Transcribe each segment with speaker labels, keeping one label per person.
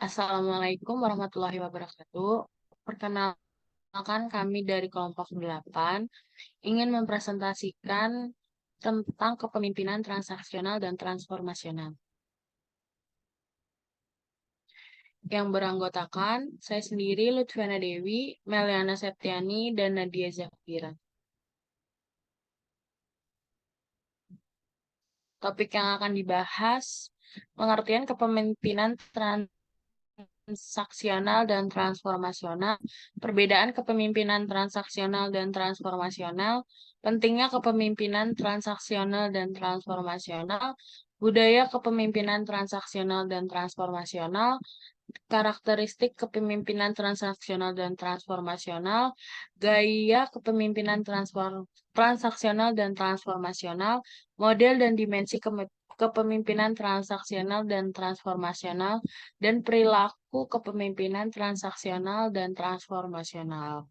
Speaker 1: Assalamualaikum warahmatullahi wabarakatuh. Perkenalkan kami dari kelompok 8 ingin mempresentasikan tentang kepemimpinan transaksional dan transformasional. Yang beranggotakan saya sendiri, Lutfiana Dewi, Meliana Septiani, dan Nadia Zafira. Topik yang akan dibahas, pengertian kepemimpinan transaksional dan transformasional, perbedaan kepemimpinan transaksional dan transformasional, pentingnya kepemimpinan transaksional dan transformasional, budaya kepemimpinan transaksional dan transformasional, karakteristik kepemimpinan transaksional dan transformasional, gaya kepemimpinan transaksional dan transformasional, model dan dimensi kepemimpinan transaksional dan transformasional, dan perilaku kepemimpinan transaksional dan transformasional.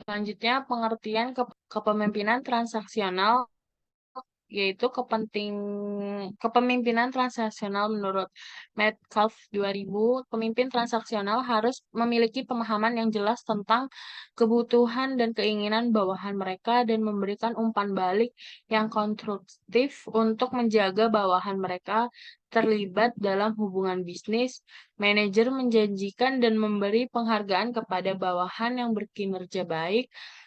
Speaker 1: Selanjutnya, pengertian kepemimpinan transaksional yaitu kepemimpinan transaksional menurut Metcalfe 2000, pemimpin transaksional harus memiliki pemahaman yang jelas tentang kebutuhan dan keinginan bawahan mereka dan memberikan umpan balik yang konstruktif untuk menjaga bawahan mereka terlibat dalam hubungan bisnis. Manajer menjanjikan dan memberi penghargaan kepada bawahan yang berkinerja baik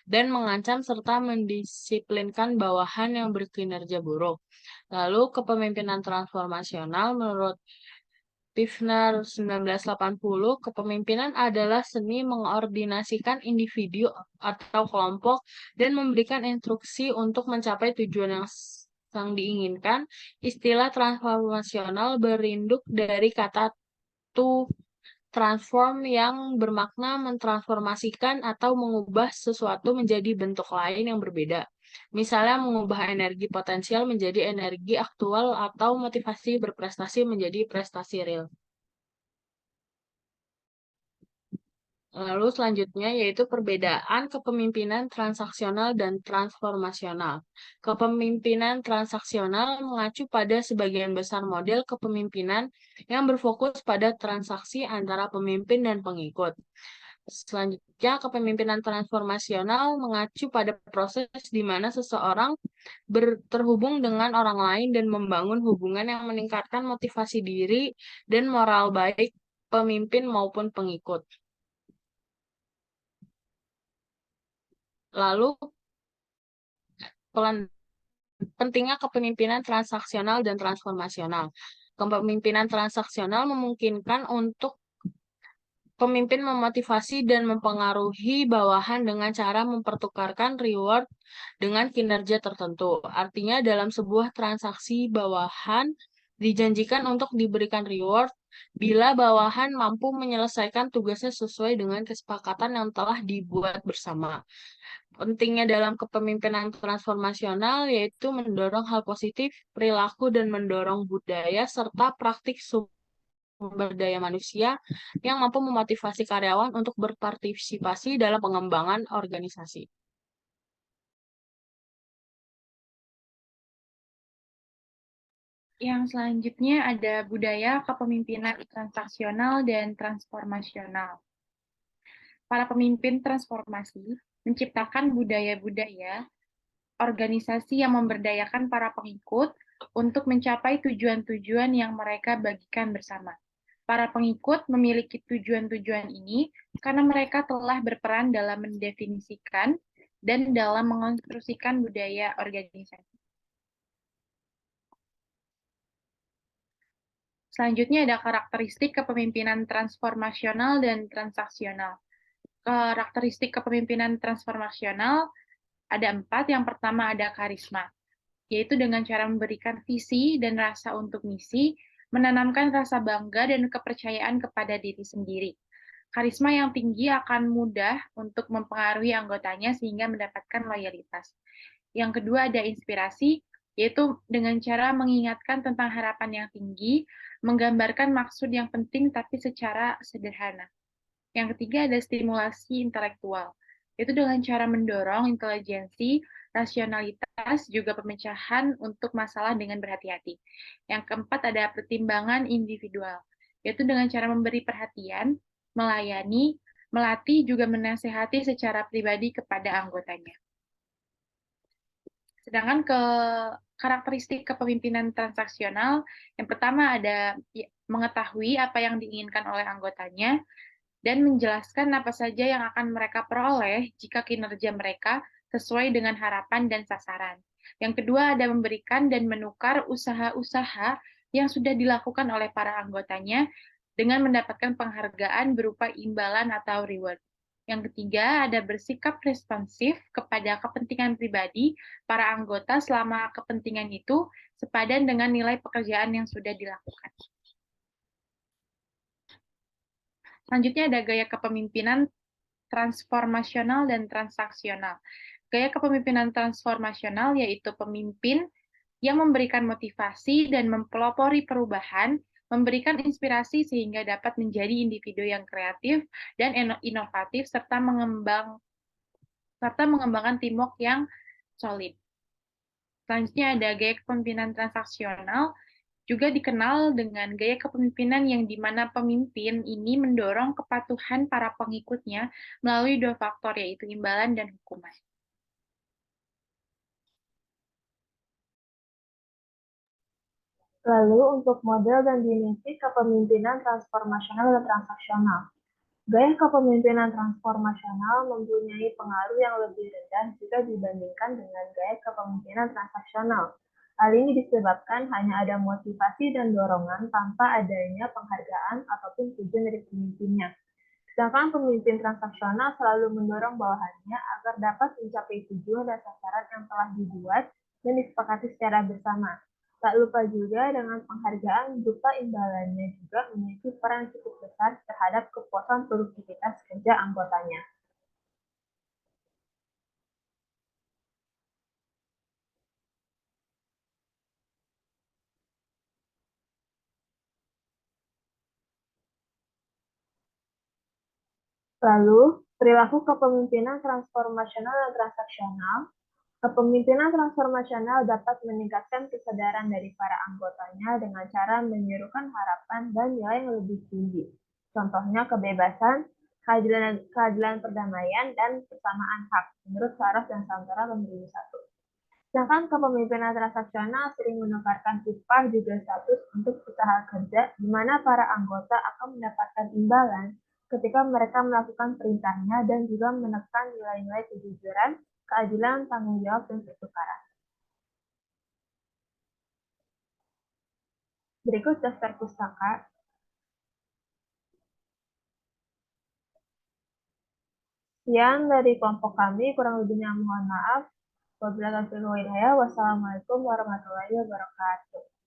Speaker 1: dan mengancam serta mendisiplinkan bawahan yang berkinerja buruk. Lalu kepemimpinan transformasional menurut Pfiffner 1980, kepemimpinan adalah seni mengordinasikan individu atau kelompok dan memberikan instruksi untuk mencapai tujuan yang diinginkan. Istilah transformasional berinduk dari kata to transform yang bermakna mentransformasikan atau mengubah sesuatu menjadi bentuk lain yang berbeda. Misalnya mengubah energi potensial menjadi energi aktual atau motivasi berprestasi menjadi prestasi real. Lalu selanjutnya yaitu perbedaan kepemimpinan transaksional dan transformasional. Kepemimpinan transaksional mengacu pada sebagian besar model kepemimpinan yang berfokus pada transaksi antara pemimpin dan pengikut. Selanjutnya, kepemimpinan transformasional mengacu pada proses di mana seseorang terhubung dengan orang lain dan membangun hubungan yang meningkatkan motivasi diri dan moral baik pemimpin maupun pengikut. Lalu, pentingnya kepemimpinan transaksional dan transformasional. Kepemimpinan transaksional memungkinkan untuk pemimpin memotivasi dan mempengaruhi bawahan dengan cara mempertukarkan reward dengan kinerja tertentu. Artinya, dalam sebuah transaksi, bawahan dijanjikan untuk diberikan reward bila bawahan mampu menyelesaikan tugasnya sesuai dengan kesepakatan yang telah dibuat bersama. Pentingnya dalam kepemimpinan transformasional yaitu mendorong hal positif, perilaku, dan mendorong budaya serta praktik sumber daya manusia yang mampu memotivasi karyawan untuk berpartisipasi dalam pengembangan organisasi.
Speaker 2: Yang selanjutnya ada budaya kepemimpinan transaksional dan transformasional. Para pemimpin transformasi menciptakan budaya-budaya organisasi yang memberdayakan para pengikut untuk mencapai tujuan-tujuan yang mereka bagikan bersama. Para pengikut memiliki tujuan-tujuan ini karena mereka telah berperan dalam mendefinisikan dan dalam mengonstruksikan budaya organisasi. Selanjutnya ada karakteristik kepemimpinan transformasional dan transaksional. Karakteristik kepemimpinan transformasional ada 4. Yang pertama ada karisma, yaitu dengan cara memberikan visi dan rasa untuk misi, menanamkan rasa bangga dan kepercayaan kepada diri sendiri. Karisma yang tinggi akan mudah untuk mempengaruhi anggotanya sehingga mendapatkan loyalitas. Yang kedua ada inspirasi, yaitu dengan cara mengingatkan tentang harapan yang tinggi, menggambarkan maksud yang penting tapi secara sederhana. Yang ketiga ada stimulasi intelektual, yaitu dengan cara mendorong intelijensi, rasionalitas, juga pemecahan untuk masalah dengan berhati-hati. Yang keempat ada pertimbangan individual, yaitu dengan cara memberi perhatian, melayani, melatih, juga menasehati secara pribadi kepada anggotanya. Sedangkan karakteristik kepemimpinan transaksional, yang pertama ada mengetahui apa yang diinginkan oleh anggotanya, dan menjelaskan apa saja yang akan mereka peroleh jika kinerja mereka sesuai dengan harapan dan sasaran. Yang kedua ada memberikan dan menukar usaha-usaha yang sudah dilakukan oleh para anggotanya dengan mendapatkan penghargaan berupa imbalan atau reward. Yang ketiga ada bersikap responsif kepada kepentingan pribadi para anggota selama kepentingan itu sepadan dengan nilai pekerjaan yang sudah dilakukan. Selanjutnya ada gaya kepemimpinan transformasional dan transaksional. Gaya kepemimpinan transformasional yaitu pemimpin yang memberikan motivasi dan mempelopori perubahan, memberikan inspirasi sehingga dapat menjadi individu yang kreatif dan inovatif serta mengembangkan teamwork yang solid. Selanjutnya ada gaya kepemimpinan transaksional, juga dikenal dengan gaya kepemimpinan yang di mana pemimpin ini mendorong kepatuhan para pengikutnya melalui dua faktor, yaitu imbalan dan hukuman.
Speaker 3: Lalu untuk model dan dimensi kepemimpinan transformasional dan transaksional. Gaya kepemimpinan transformasional mempunyai pengaruh yang lebih rendah jika dibandingkan dengan gaya kepemimpinan transaksional. Hal ini disebabkan hanya ada motivasi dan dorongan tanpa adanya penghargaan ataupun tujuan dari pemimpinnya. Sedangkan pemimpin transaksional selalu mendorong bawahannya agar dapat mencapai tujuan dan sasaran yang telah dibuat dan disepakati secara bersama. Tak lupa juga dengan penghargaan berupa imbalannya juga memiliki peran cukup besar terhadap kepuasan produktivitas kerja anggotanya. Lalu, perilaku kepemimpinan transformasional dan transaksional. Kepemimpinan transformasional dapat meningkatkan kesadaran dari para anggotanya dengan cara menyerukan harapan dan nilai yang lebih tinggi. Contohnya kebebasan, keadilan perdamaian, dan persamaan hak menurut Saros dan Santara nomor 1. Sedangkan kepemimpinan transaksional sering menukarkan upah juga status untuk usaha kerja, di mana para anggota akan mendapatkan imbalan ketika mereka melakukan perintahnya dan juga menekan nilai-nilai kejujuran, keadilan, tanggung jawab, dan pertukaran. Berikut daftar pustaka. Sekian dari kelompok kami, kurang lebihnya mohon maaf. Wassalamualaikum warahmatullahi wabarakatuh.